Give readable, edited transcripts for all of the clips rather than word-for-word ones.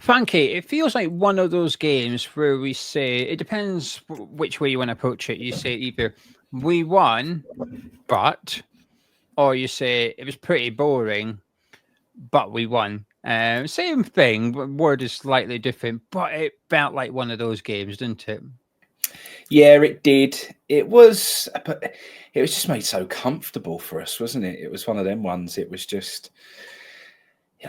Frankie, it feels like one of those games where we say it depends which way you want to approach it. You say either we won, but, or you say it was pretty boring, but we won. Same thing, word is slightly different, but it felt like one of those games, didn't it? Yeah, it did. But it was just made so comfortable for us, wasn't it? It was one of them ones. It was just, they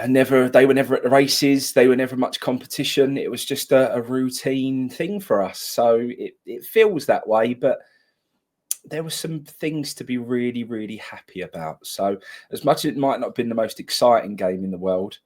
were never at the races. They were never much competition. It was just a routine thing for us. So it feels that way, but there were some things to be really, really happy about. So as much as it might not have been the most exciting game in the world,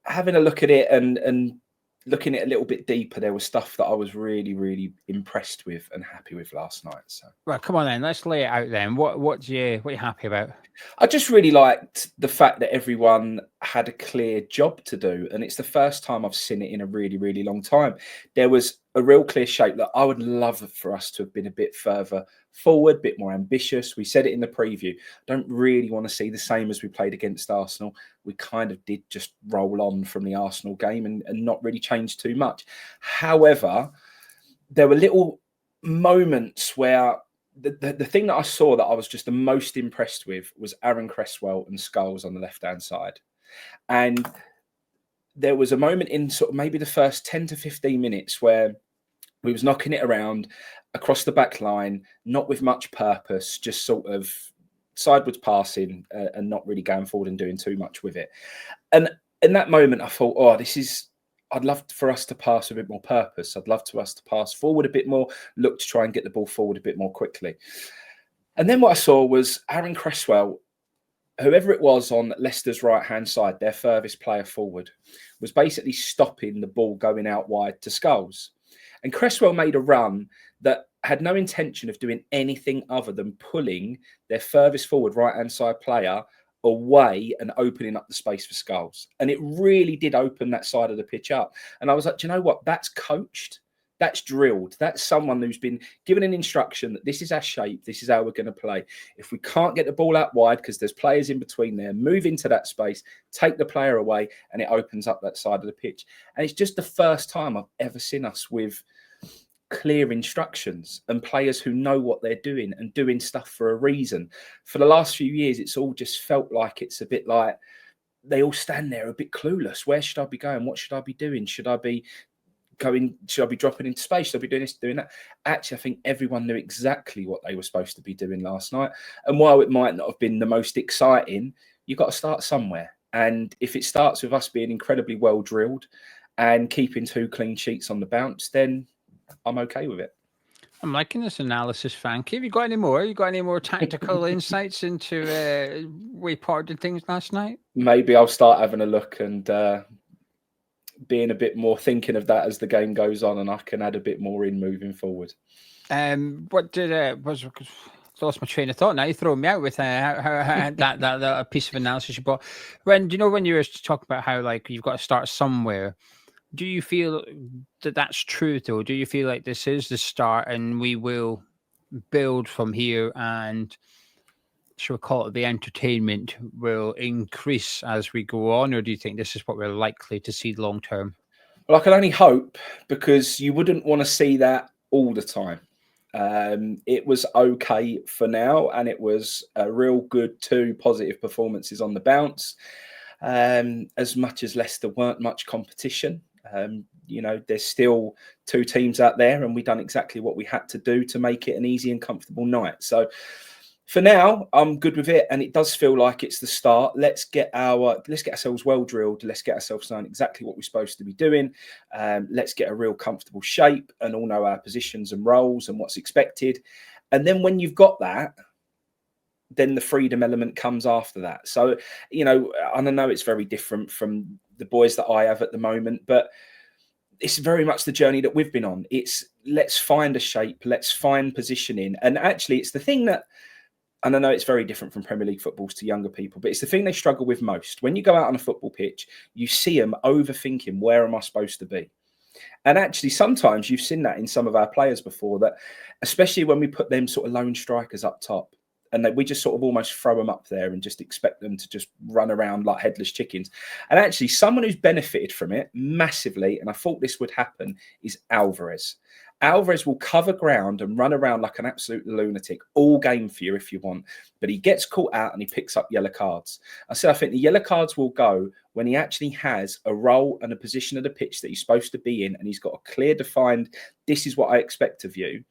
having a look at it and looking at it a little bit deeper, there was stuff that I was really, really impressed with and happy with last night. So, Right, come on then, let's lay it out then. What you happy about? I just really liked the fact that everyone had a clear job to do, and it's the first time I've seen it in a really, really long time. There was a real clear shape that I would love for us to have been a bit further forward, a bit more ambitious. We said it in the preview. Don't really want to see the same as we played against Arsenal. We kind of did just roll on from the Arsenal game and not really change too much. However, there were little moments where the thing that I saw that I was just the most impressed with was Aaron Cresswell and Scholes on the left-hand side. And there was a moment in sort of maybe the first 10 to 15 minutes where we was knocking it around across the back line, not with much purpose, just sort of sideways passing and not really going forward and doing too much with it. And in that moment, I thought, oh, I'd love for us to pass with a bit more purpose. I'd love to us to pass forward a bit more, look to try and get the ball forward a bit more quickly. And then what I saw was Aaron Cresswell, whoever it was on Leicester's right-hand side, their furthest player forward, was basically stopping the ball going out wide to Scholes. And Cresswell made a run that had no intention of doing anything other than pulling their furthest forward right-hand side player away and opening up the space for Scholes. And it really did open that side of the pitch up. And I was like, do you know what? That's coached. That's drilled. That's someone who's been given an instruction that this is our shape. This is how we're going to play. If we can't get the ball out wide because there's players in between there, move into that space, take the player away, and it opens up that side of the pitch. And it's just the first time I've ever seen us with clear instructions and players who know what they're doing and doing stuff for a reason. For the last few years, it's all just felt like it's a bit like they all stand there a bit clueless. Where should I be going? What should I be doing? Should I be dropping into space? Should I be doing this, doing that? Actually, I think everyone knew exactly what they were supposed to be doing last night. And while it might not have been the most exciting, you've got to start somewhere. And if it starts with us being incredibly well drilled and keeping 2 clean sheets on the bounce, then I'm okay with it. I'm liking this analysis, Frankie. Have you got any more? You got any more tactical insights into we parted things last night? Maybe I'll start having a look and being a bit more thinking of that as the game goes on, and I can add a bit more in moving forward. What did was lost my train of thought. Now you throw me out with that piece of analysis you brought. When you were talking about how like you've got to start somewhere. Do you feel that that's true, though? Do you feel like this is the start and we will build from here and, shall we call it, the entertainment will increase as we go on? Or do you think this is what we're likely to see long term? Well, I can only hope, because you wouldn't want to see that all the time. It was okay for now, and it was a real good 2 positive performances on the bounce. As much as Leicester weren't much competition, there's still 2 teams out there, and we've done exactly what we had to do to make it an easy and comfortable night. So for now, I'm good with it, and it does feel like it's the start. Let's get ourselves well drilled. Let's get ourselves knowing exactly what we're supposed to be doing. Let's get a real comfortable shape and all know our positions and roles and what's expected. And then when you've got that, then the freedom element comes after that. So, I know it's very different from the boys that I have at the moment, but it's very much the journey that we've been on. It's let's find a shape, let's find positioning. And actually, it's the thing that, and I know it's very different from Premier League footballs to younger people, but it's the thing they struggle with most. When you go out on a football pitch, you see them overthinking, where am I supposed to be? And actually, sometimes you've seen that in some of our players before, that especially when we put them sort of lone strikers up top, And we just sort of almost throw them up there and just expect them to just run around like headless chickens. And actually, someone who's benefited from it massively, and I thought this would happen, is Alvarez. Alvarez will cover ground and run around like an absolute lunatic all game for you if you want. But he gets caught out and he picks up yellow cards. I think the yellow cards will go when he actually has a role and a position of the pitch that he's supposed to be in, and he's got a clear defined, this is what I expect of you.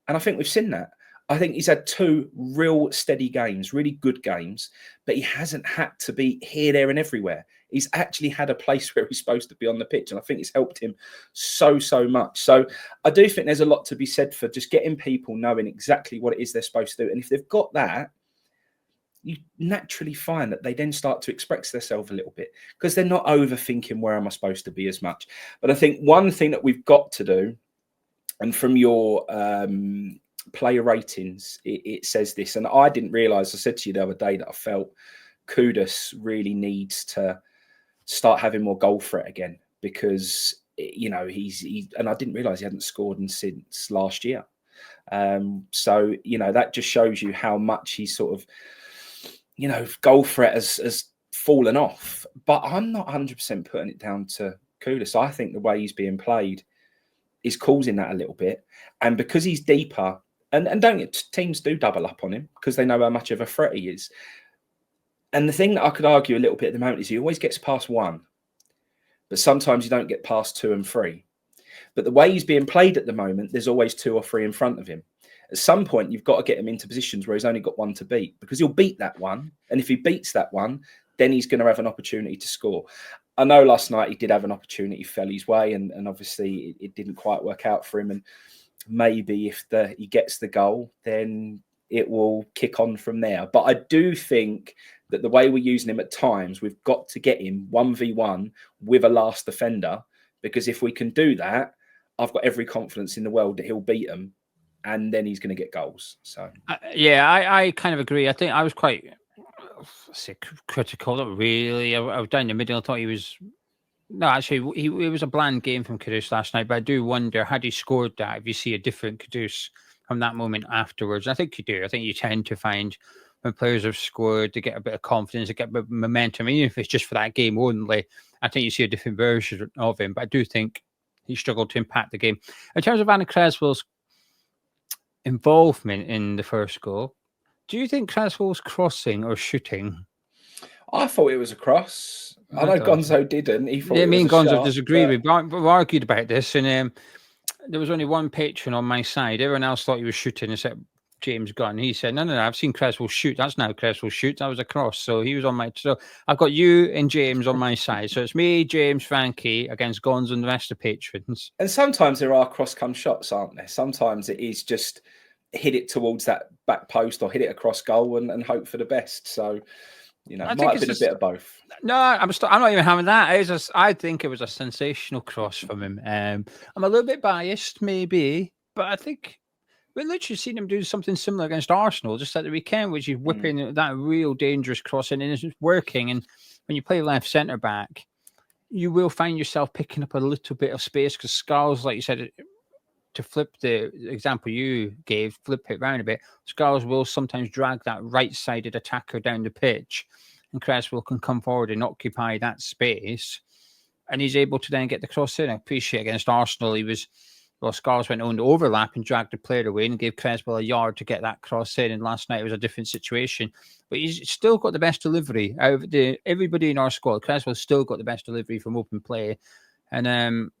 And I think we've seen that. I think he's had 2 real steady games, really good games, but he hasn't had to be here, there and everywhere. He's actually had a place where he's supposed to be on the pitch. And I think it's helped him so much. So I do think there's a lot to be said for just getting people knowing exactly what it is they're supposed to do. And if they've got that, you naturally find that they then start to express themselves a little bit because they're not overthinking where am I supposed to be as much. But I think one thing that we've got to do, and from your player ratings, it says this, and I didn't realise, I said to you the other day that I felt Kudus really needs to start having more goal threat again because, you know, he and I didn't realise he hadn't scored since last year. So, you know, that just shows you how much he's sort of, you know, goal threat has fallen off. But I'm not 100% putting it down to Kudus. I think the way he's being played is causing that a little bit. And because he's deeper, and teams do double up on him because they know how much of a threat he is. And the thing that I could argue a little bit at the moment is he always gets past 1, but sometimes you don't get past 2 and 3. But the way he's being played at the moment, there's always 2 or 3 in front of him. At some point, you've got to get him into positions where he's only got 1 to beat because he'll beat that one. And if he beats that one, then he's going to have an opportunity to score. I know last night he did have an opportunity, fell his way, and obviously it didn't quite work out for him. And maybe if he gets the goal, then it will kick on from there. But I do think that the way we're using him at times, we've got to get him 1v1 with a last defender, because if we can do that, I've got every confidence in the world that he'll beat him, and then he's going to get goals. So I kind of agree. I think I was quite critical. Not really. I was down the middle. I thought he was. No, actually, it was a bland game from Kudus last night. But I do wonder, had he scored that, if you see a different Kudus from that moment afterwards. I think you do. I think you tend to find when players have scored, they get a bit of confidence, they get a bit of momentum. Even if it's just for that game only, I think you see a different version of him. But I do think he struggled to impact the game. In terms of Anna Creswell's involvement in the first goal, do you think Creswell was crossing or shooting? I thought it was a cross. I know Gonzo didn't. He thought me and Gonzo disagree. We've argued about this, and there was only one patron on my side. Everyone else thought he was shooting, except James Gunn. He said, no, I've seen Creswell shoot. That's now Creswell shoot. That was a cross. So he was on my... So I've got you and James on my side. So it's me, James, Frankie against Gonzo and the rest of the patrons. And sometimes there are cross-come shots, aren't there? Sometimes it is just hit it towards that back post or hit it across goal and hope for the best. So, you know, it might have been a bit of both. No, I'm not even having that. I think it was a sensational cross from him. I'm a little bit biased, maybe, but I think we've literally seen him do something similar against Arsenal just at the weekend, which is whipping that real dangerous cross in, and it's working. And when you play left centre back, you will find yourself picking up a little bit of space because Scarles, like you said, to flip the example you gave, flip it round a bit, Scarles will sometimes drag that right-sided attacker down the pitch, and Creswell can come forward and occupy that space, and he's able to then get the cross in. I appreciate against Arsenal, Scarles went on to overlap and dragged the player away and gave Creswell a yard to get that cross in, and last night it was a different situation. But he's still got the best delivery out of everybody in our squad. Creswell's still got the best delivery from open play, and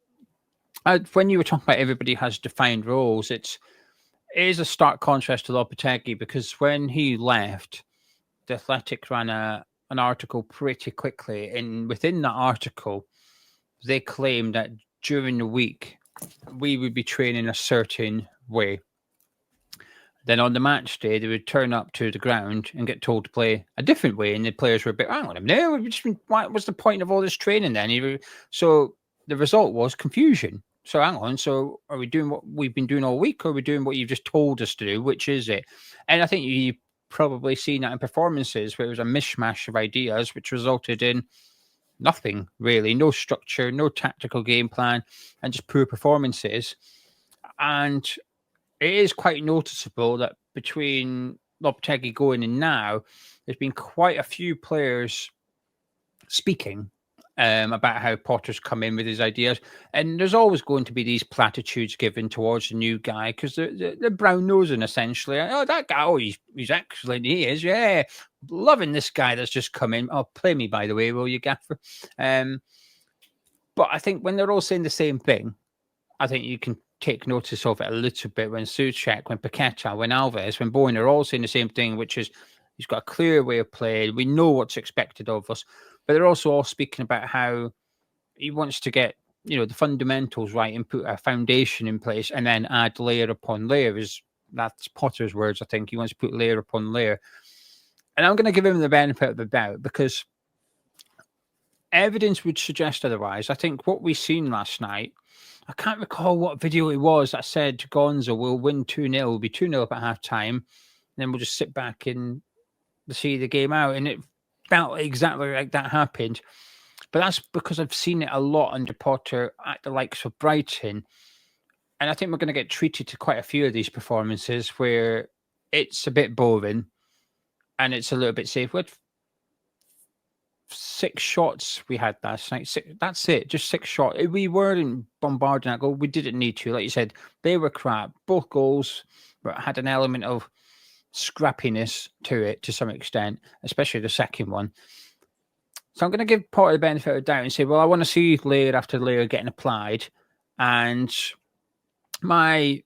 when you were talking about everybody has defined roles, it is a stark contrast to Lopetegui, because when he left, The Athletic ran an article pretty quickly, and within that article, they claimed that during the week, we would be training a certain way. Then on the match day, they would turn up to the ground and get told to play a different way, and the players were a bit, hang on a minute, what was the point of all this training then? So the result was confusion. So hang on, so are we doing what we've been doing all week, or are we doing what you've just told us to do? Which is it? And I think you've probably seen that in performances where it was a mishmash of ideas, which resulted in nothing really, no structure, no tactical game plan, and just poor performances. And it is quite noticeable that between Lopetegui going in now, there's been quite a few players speaking about how Potter's come in with his ideas. And there's always going to be these platitudes given towards the new guy because they're brown nosing essentially. Oh, that guy, he's excellent. He is, yeah. Loving this guy that's just come in. Oh, play me, by the way, will you, Gaffer? But I think when they're all saying the same thing, I think you can take notice of it a little bit when Soucek, when Paqueta, when Alves, when Bowen are all saying the same thing, which is he's got a clear way of playing. We know what's expected of us. But they're also all speaking about how he wants to get, the fundamentals right and put a foundation in place and then add layer upon layer. That's Potter's words, I think. He wants to put layer upon layer. And I'm going to give him the benefit of the doubt because evidence would suggest otherwise. I think what we seen last night, I can't recall what video it was that said Gonza will win 2-0, will be 2-0 up at half time, and then we'll just sit back and see the game out. And it felt exactly like that happened. But that's because I've seen it a lot under Potter at the likes of Brighton. And I think we're going to get treated to quite a few of these performances where it's a bit boring and it's a little bit safe. With 6 shots we had last night. That's it, just 6 shots. We weren't bombarding that goal. We didn't need to. Like you said, they were crap. Both goals had an element of scrappiness to it to some extent, especially the second one. So I'm going to give Potter the benefit of the doubt and say, well, I want to see layer after layer getting applied. And my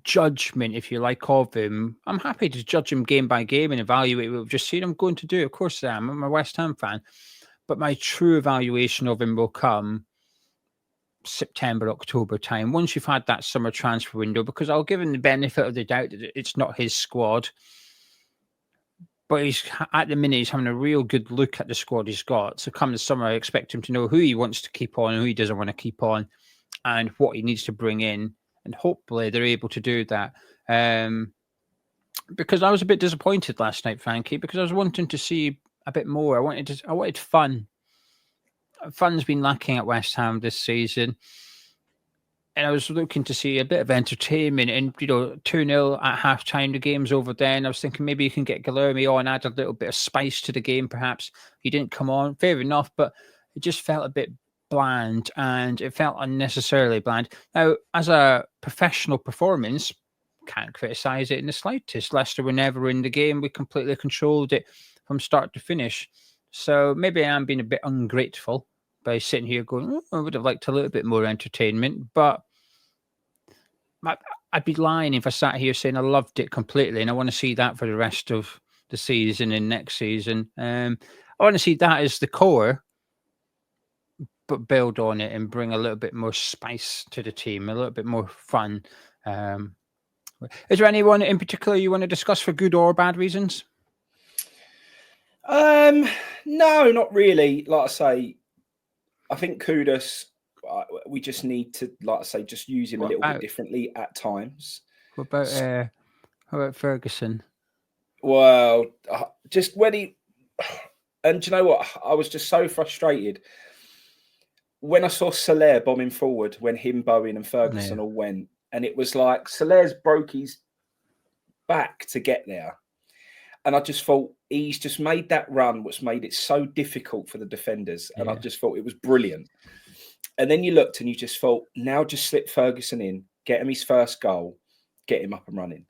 judgment, if you like, of him, I'm happy to judge him game by game and evaluate what we've just seen him going to do. Of course I am. I'm a West Ham fan. But my true evaluation of him will come September, October time, once you've had that summer transfer window, because I'll give him the benefit of the doubt that it's not his squad. But he's at the minute, he's having a real good look at the squad he's got. So come the summer, I expect him to know who he wants to keep on and who he doesn't want to keep on and what he needs to bring in. And hopefully they're able to do that. Because I was a bit disappointed last night, Frankie, because I was wanting to see a bit more. I wanted fun. Fun's been lacking at West Ham this season. And I was looking to see a bit of entertainment and, 2-0 at half-time, the game's over then. I was thinking maybe you can get Guilherme on, add a little bit of spice to the game, perhaps. He didn't come on, fair enough, but it just felt a bit bland and it felt unnecessarily bland. Now, as a professional performance, can't criticise it in the slightest. Leicester were never in the game. We completely controlled it from start to finish. So maybe I am being a bit ungrateful by sitting here going, I would have liked a little bit more entertainment, but I'd be lying if I sat here saying I loved it completely and I want to see that for the rest of the season and next season. I want to see that as the core, but build on it and bring a little bit more spice to the team, a little bit more fun. Is there anyone in particular you want to discuss for good or bad reasons? No, not really. Like I say, I think Kudus, we just need to, like I say, just use him a little bit differently at times. What about Ferguson? Well, just when he... And do you know what? I was just so frustrated when I saw Soler bombing forward when him, Bowen and Ferguson all went. And it was like Soler's broke his back to get there. And I just thought he's just made that run, which made it so difficult for the defenders. And I just thought it was brilliant. And then you looked and you just thought, now just slip Ferguson in, get him his first goal, get him up and running.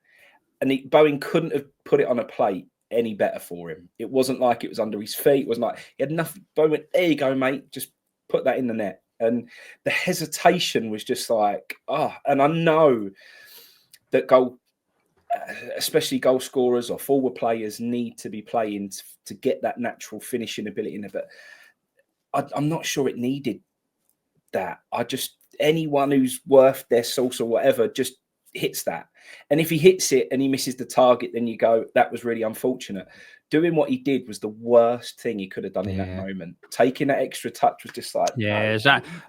And Bowen couldn't have put it on a plate any better for him. It wasn't like it was under his feet. It wasn't like he had nothing. Bowen went, there you go, mate. Just put that in the net. And the hesitation was just like, and I know that especially goal scorers or forward players need to be playing to get that natural finishing ability in it. But I'm not sure it needed that. Anyone who's worth their sauce or whatever just hits that. And if he hits it and he misses the target, then you go, that was really unfortunate. Doing what he did was the worst thing he could have done in that moment. Taking that extra touch was just like... I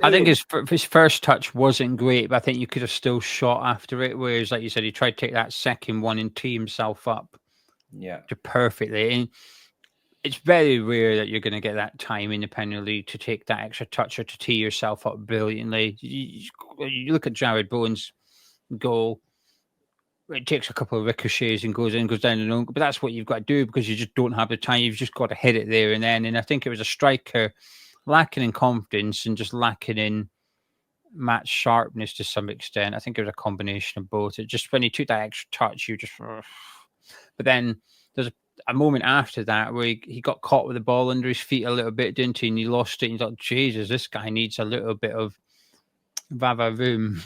think his first touch wasn't great, but I think you could have still shot after it, whereas, like you said, he tried to take that second one and tee himself up perfectly. And it's very rare that you're going to get that time in the Premier League to take that extra touch or to tee yourself up brilliantly. You look at Jarrod Bowen's goal. it takes a couple of ricochets and goes in, goes down and on. But that's what you've got to do because you just don't have the time. You've just got to hit it there and then. And I think it was a striker lacking in confidence and just lacking in match sharpness to some extent. I think it was a combination of both. It just when he took that extra touch, you just. But then there's a moment after that where he got caught with the ball under his feet a little bit, didn't he? And he lost it. And you thought, Jesus, this guy needs a little bit of vava-voom.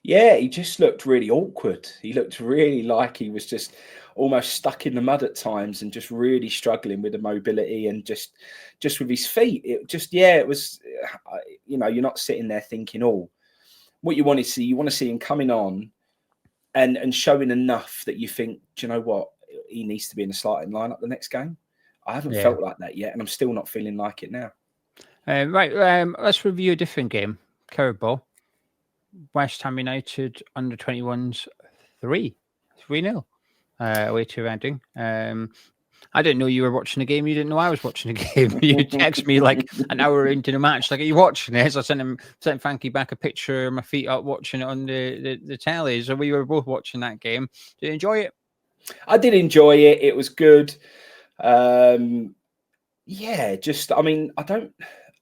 Yeah, he just looked really awkward. He looked really like he was just almost stuck in the mud at times and just really struggling with the mobility and just with his feet. It was, you're not sitting there thinking, oh, what you want to see him coming on and showing enough that you think, do you know what, he needs to be in the starting lineup the next game. I haven't felt like that yet, and I'm still not feeling like it now. Let's review a different game. Curveball. West Ham United under 21s 3-0 away to Reading. I didn't know you were watching the game. You didn't know I was watching the game. You text me like an hour into the match, like, are you watching this? I sent Frankie back a picture of my feet up watching it on the telly. So we were both watching that game. Did you enjoy it? I did enjoy it. It was good.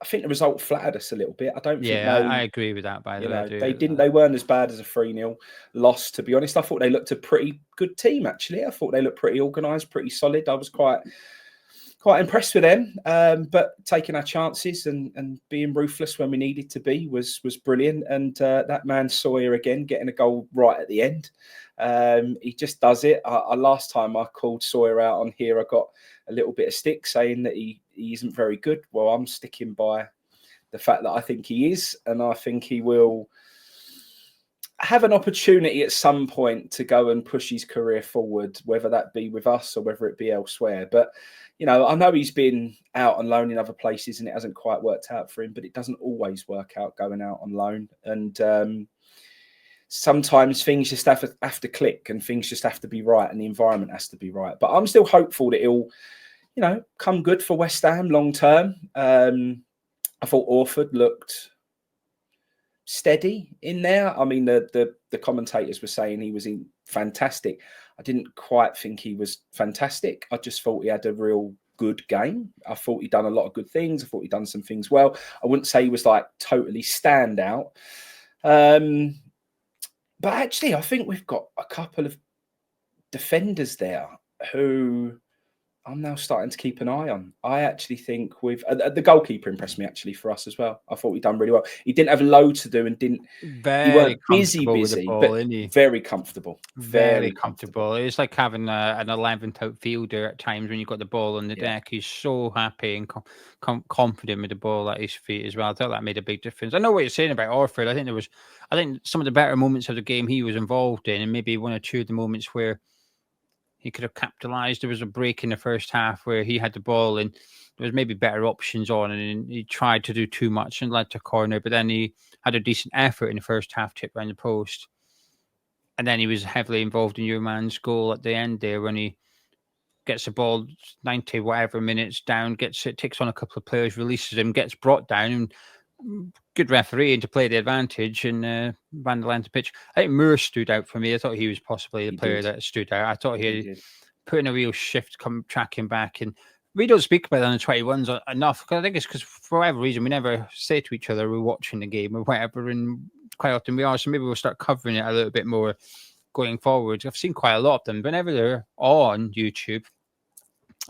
I think the result flattered us a little bit. I don't think I agree with that, by the way. They weren't as bad as a 3-0 loss, to be honest. I thought they looked a pretty good team, actually. I thought they looked pretty organised, pretty solid. I was quite impressed with them. But taking our chances and being ruthless when we needed to be was brilliant. And that man Sawyer again getting a goal right at the end. He just does it. Last time I called Sawyer out on here, I got a little bit of stick saying that he isn't very good. Well, I'm sticking by the fact that I think he is, and I think he will have an opportunity at some point to go and push his career forward, whether that be with us or whether it be elsewhere. But, I know he's been out on loan in other places and it hasn't quite worked out for him, but it doesn't always work out going out on loan. And sometimes things just have to click and things just have to be right and the environment has to be right. But I'm still hopeful that he'll, come good for West Ham long term. I thought Orford looked steady in there. I mean, the commentators were saying he was fantastic. I didn't quite think he was fantastic. I just thought he had a real good game. I thought he'd done a lot of good things. I thought he'd done some things well. I wouldn't say he was like totally standout. But actually, I think we've got a couple of defenders there who I'm now starting to keep an eye on. I actually think the goalkeeper impressed me actually for us as well. I thought he'd done really well. He didn't have loads to do and he weren't busy, ball, but very comfortable. Very comfortable. It's like having an 11th outfielder at times when you've got the ball on the deck. He's so happy and confident with the ball at his feet as well. I thought that made a big difference. I know what you're saying about Orford. I think some of the better moments of the game he was involved in, and maybe one or two of the moments where he could have capitalised. There was a break in the first half where he had the ball and there was maybe better options on, and he tried to do too much and led to a corner. But then he had a decent effort in the first half, tip around the post. And then he was heavily involved in your man's goal at the end there when he gets the ball 90 whatever minutes down, gets it, takes on a couple of players, releases him, gets brought down, and good referee to play the advantage and ran the length of pitch. I think Moore stood out for me. I thought he was possibly the player that stood out. I thought he put in a real shift, tracking back. And we don't speak about it on the 21s enough, because I think it's because for whatever reason we never say to each other we're watching the game or whatever, and quite often we are. So maybe we'll start covering it a little bit more going forward. I've seen quite a lot of them. Whenever they're on YouTube,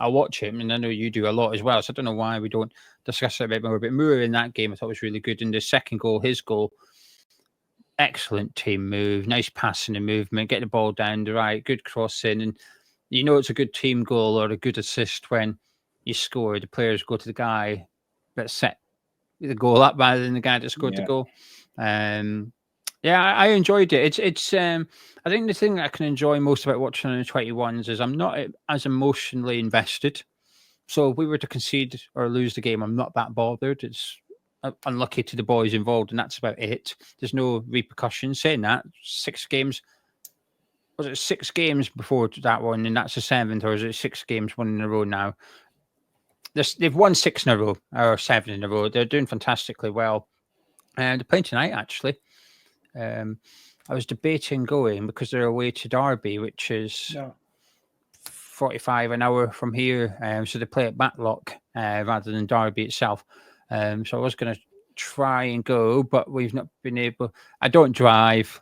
I'll watch him, and I know you do a lot as well. So I don't know why we don't discuss it a bit more. But Moore in that game I thought was really good. And the second goal, his goal, excellent team move, nice passing and movement, get the ball down the right, good crossing. And it's a good team goal or a good assist when you score. The players go to the guy that set the goal up rather than the guy that scored the goal. I enjoyed it. It's I think the thing that I can enjoy most about watching on the 21s is I'm not as emotionally invested. So if we were to concede or lose the game, I'm not that bothered. It's unlucky to the boys involved, and that's about it. There's no repercussions. Saying that, 6 games. Was it 6 games before that one, and that's the 7th, or is it 6 games, 1 in a row now? They've won 6 in a row, or 7 in a row. They're doing fantastically well. And they're playing tonight, actually. I was debating going because they're away to Derby, which is 45 an hour from here. So they play at Matlock rather than Derby itself. So I was going to try and go, but we've not been able. I don't drive.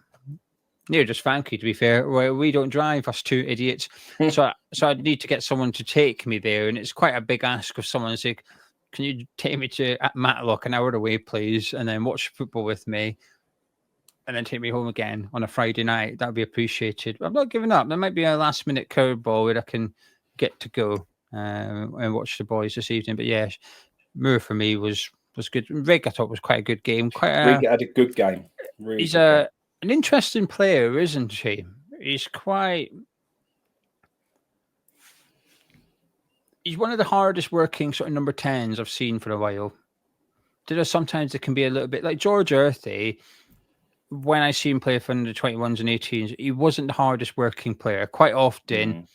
Near just Frankie, to be fair. We don't drive, us two idiots. So I'd need to get someone to take me there, and it's quite a big ask of someone to say, "Can you take me to Matlock an hour away, please, and then watch football with me, and then take me home again on a Friday night?" That'd be appreciated. I'm not giving up. There might be a last-minute curveball where I can get to go and watch the boys this evening. But yeah, Moore for me was good. Rig, I thought, was quite a good game. Rig had a good game. Really he's good game. An interesting player, isn't he? He's one of the hardest working sort of number 10s I've seen for a while. Sometimes it can be a little bit like George Earthy. When I see him play for under 21s and 18s, he wasn't the hardest working player. Quite often,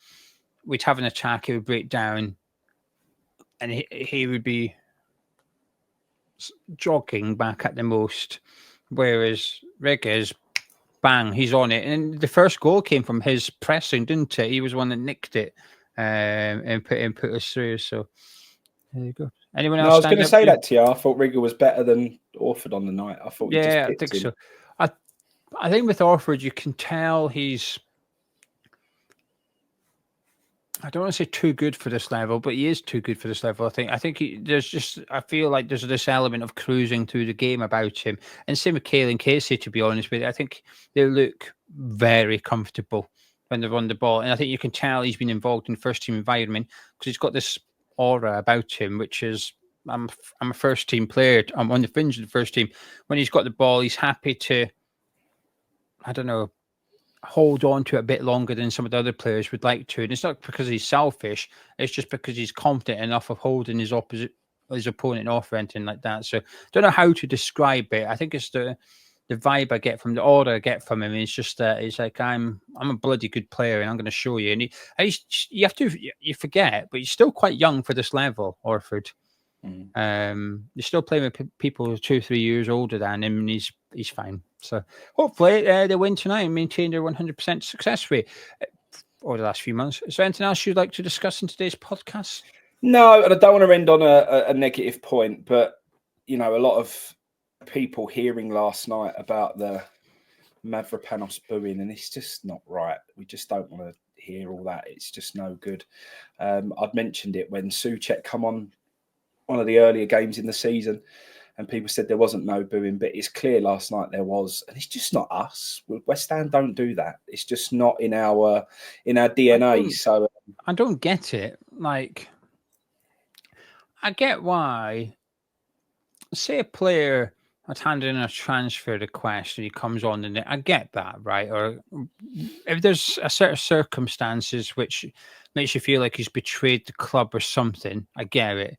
we'd have an attack, he would break down, and he would be jogging back at the most. Whereas Rig is, bang, he's on it. And the first goal came from his pressing, didn't it? He was one that nicked it and put us through. So there you go. Anyone else? No, I was going to say that to you. I thought Rigger was better than Orford on the night. I thought, I think so. I think with Orford, you can tell he's, I don't want to say too good for this level, but he is too good for this level. I think I feel like there's this element of cruising through the game about him. And same with Cale and Casey, to be honest with you. I think they look very comfortable when they run the ball. And I think you can tell he's been involved in first team environment because he's got this aura about him, which is, I'm a first team player. I'm on the fringe of the first team. When he's got the ball, he's happy to, I don't know, hold on to it a bit longer than some of the other players would like to. And it's not because he's selfish. It's just because he's confident enough of holding his opponent off or anything like that. So don't know how to describe it. I think it's the vibe I get from the aura I get from him. It's just that it's like, I'm a bloody good player and I'm going to show you. And you forget, but he's still quite young for this level, Orford. You're still playing with people 2-3 years older than him, and he's fine. So hopefully they win tonight and maintain their 100% success rate over the last few months. Is there anything else you'd like to discuss in today's podcast? No, and I don't want to end on a negative point, but a lot of people hearing last night about the Mavropanos booing, and it's just not right. We just don't want to hear all that. It's just no good. I'd mentioned it when Soucek come on one of the earlier games in the season, and people said there wasn't no booing, but it's clear last night there was, and it's just not us. West Ham don't do that. It's just not in our DNA. So I don't get it. Like, I get why. Say a player had handed in a transfer request and he comes on, and I get that, right? Or if there's a set of circumstances which makes you feel like he's betrayed the club or something, I get it.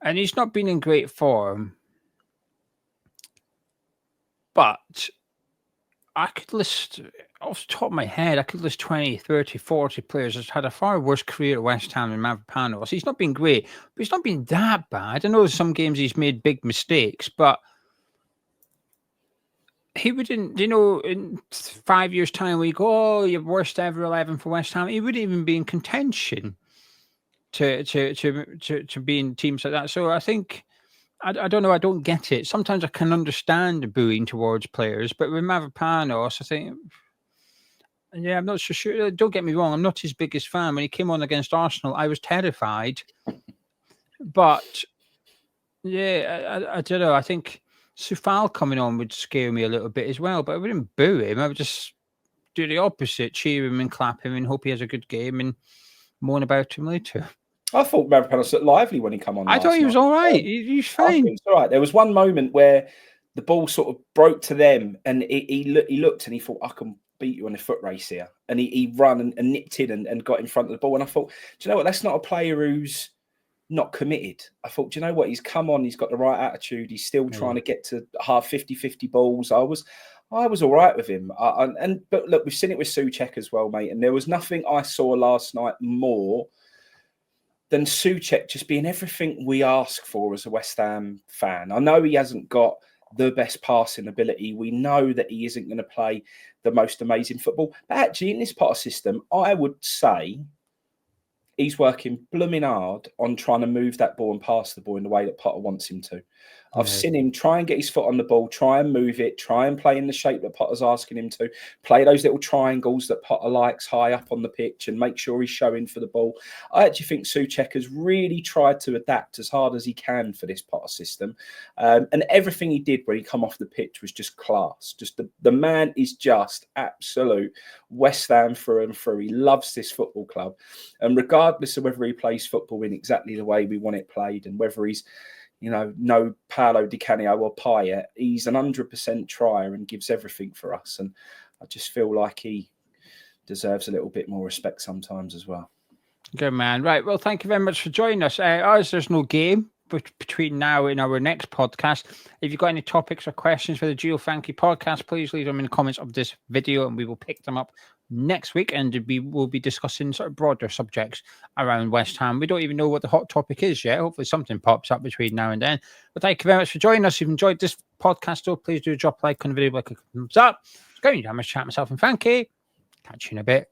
And he's not been in great form. But I could list, off the top of my head, 20, 30, 40 players that's had a far worse career at West Ham than Mavropanos. He's not been great, but he's not been that bad. I know some games he's made big mistakes, but he wouldn't, in 5 years' time, we go, your worst ever 11 for West Ham. He wouldn't even be in contention to be in teams like that. So I think, I don't know, I don't get it. Sometimes I can understand the booing towards players, but with Mavropanos, I think, I'm not so sure. Don't get me wrong, I'm not his biggest fan. When he came on against Arsenal, I was terrified. But I don't know. I think Soufal coming on would scare me a little bit as well, but I wouldn't boo him. I would just do the opposite, cheer him and clap him and hope he has a good game and moan about him later. I thought Mavropanos looked lively when he came on. I thought he was all right. He's fine. He was all right. There was one moment where the ball sort of broke to them, and he looked and he thought, I can beat you on a foot race here. And he ran and nipped in and got in front of the ball. And I thought, do you know what? That's not a player who's not committed. I thought, do you know what? He's come on. He's got the right attitude. He's still trying to get to half 50-50 balls. I was all right with him. But look, we've seen it with Soucek as well, mate. And there was nothing I saw last night more than Soucek just being everything we ask for as a West Ham fan. I know he hasn't got the best passing ability. We know that he isn't going to play the most amazing football. But actually, in this Potter system, I would say he's working blooming hard on trying to move that ball and pass the ball in the way that Potter wants him to. I've seen him try and get his foot on the ball, try and move it, try and play in the shape that Potter's asking him to, play those little triangles that Potter likes high up on the pitch and make sure he's showing for the ball. I actually think Soucek has really tried to adapt as hard as he can for this Potter system. And everything he did when he come off the pitch was just class. Just the man is just absolute West Ham through and through. He loves this football club. And regardless of whether he plays football in exactly the way we want it played and whether he's, you know, no Paolo Di Canio or Payet, he's an 100% trier and gives everything for us. And I just feel like he deserves a little bit more respect sometimes as well. Good man. Right. Well, thank you very much for joining us. As there's no game between now and our next podcast, if you've got any topics or questions for the Geo Frankie podcast, please leave them in the comments of this video and we will pick them up next week, and we will be discussing sort of broader subjects around West Ham. We don't even know what the hot topic is yet. Hopefully something pops up between now and then. But thank you very much for joining us. If you've enjoyed this podcast, though, please do drop a like on the video, like a thumbs up. It's going to have a chat myself and Frankie. Catch you in a bit.